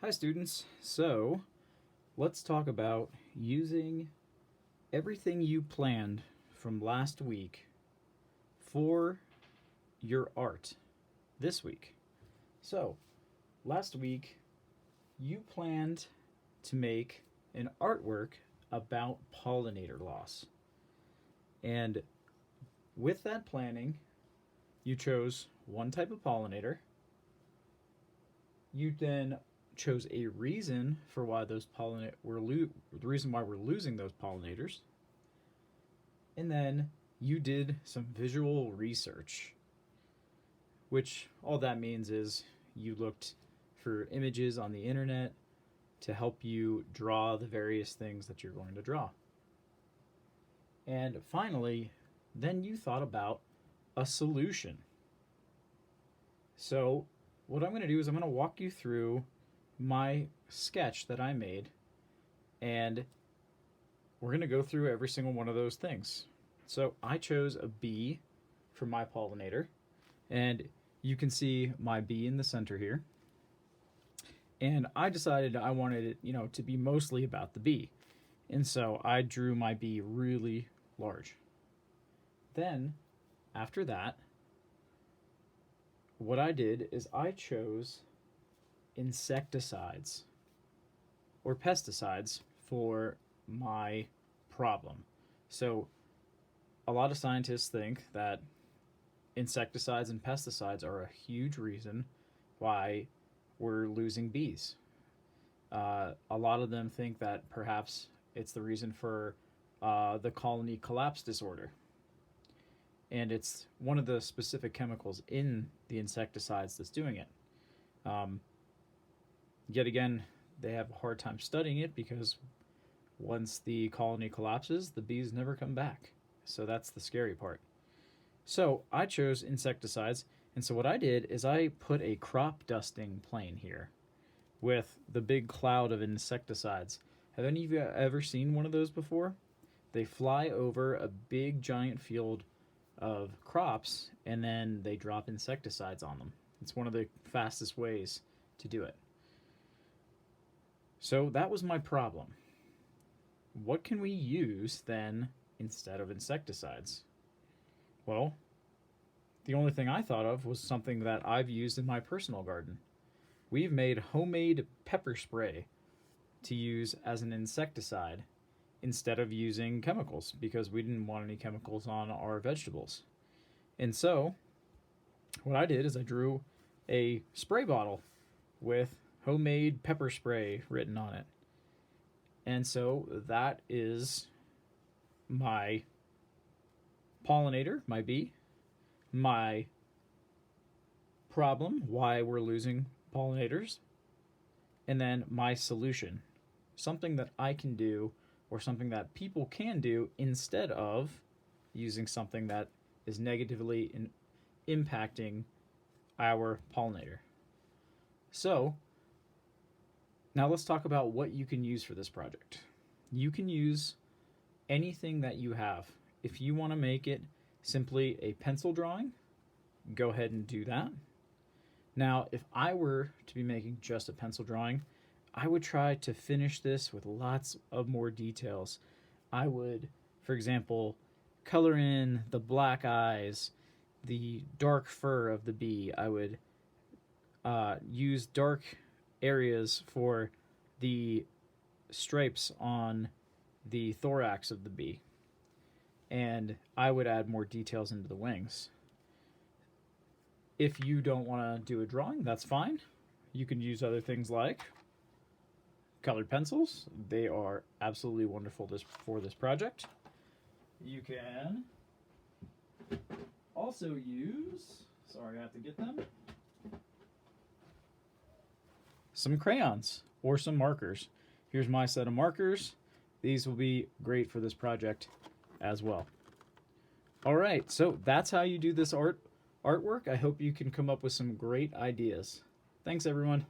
Hi students, so let's talk about using everything you planned from last week for your art this week. So last week you planned to make an artwork about pollinator loss, and with that planning you chose one type of pollinator. You then chose a reason for why those the reason why we're losing those pollinators, and then you did some visual research, which all that means is you looked for images on the internet to help you draw the various things that you're going to draw. And finally, then you thought about a solution. So what I'm going to do is I'm going to walk you through my sketch that I made, and we're going to go through every single one of those things. So I chose a bee for my pollinator, and you can see my bee in the center here. And I decided I wanted it, to be mostly about the bee. And so I drew my bee really large. Then, after that, what I did is I chose insecticides or pesticides for my problem. So a lot of scientists think that insecticides and pesticides are a huge reason why we're losing bees. A lot of them think that perhaps it's the reason for the colony collapse disorder. And it's one of the specific chemicals in the insecticides that's doing it. Yet again, they have a hard time studying it because once the colony collapses, the bees never come back. So that's the scary part. So I chose insecticides, and so what I did is I put a crop dusting plane here with the big cloud of insecticides. Have any of you ever seen one of those before? They fly over a big giant field of crops and then they drop insecticides on them. It's one of the fastest ways to do it. So that was my problem. What can we use then instead of insecticides? Well, the only thing I thought of was something that I've used in my personal garden. We've made homemade pepper spray to use as an insecticide instead of using chemicals because we didn't want any chemicals on our vegetables. And so what I did is I drew a spray bottle with homemade pepper spray written on it. And so that is my pollinator, my bee, my problem, why we're losing pollinators, and then my solution, something that I can do or something that people can do instead of using something that is negatively impacting our pollinator. So now let's talk about what you can use for this project. You can use anything that you have. If you want to make it simply a pencil drawing, go ahead and do that. Now, if I were to be making just a pencil drawing, I would try to finish this with lots of more details. I would, for example, color in the black eyes, the dark fur of the bee. I would use dark areas for the stripes on the thorax of the bee. And I would add more details into the wings. If you don't want to do a drawing, that's fine. You can use other things like colored pencils. They are absolutely wonderful for this project. You can also use, sorry, I have to get them, some crayons or some markers. Here's my set of markers. These will be great for this project as well. All right, so that's how you do this artwork. I hope you can come up with some great ideas. Thanks, everyone.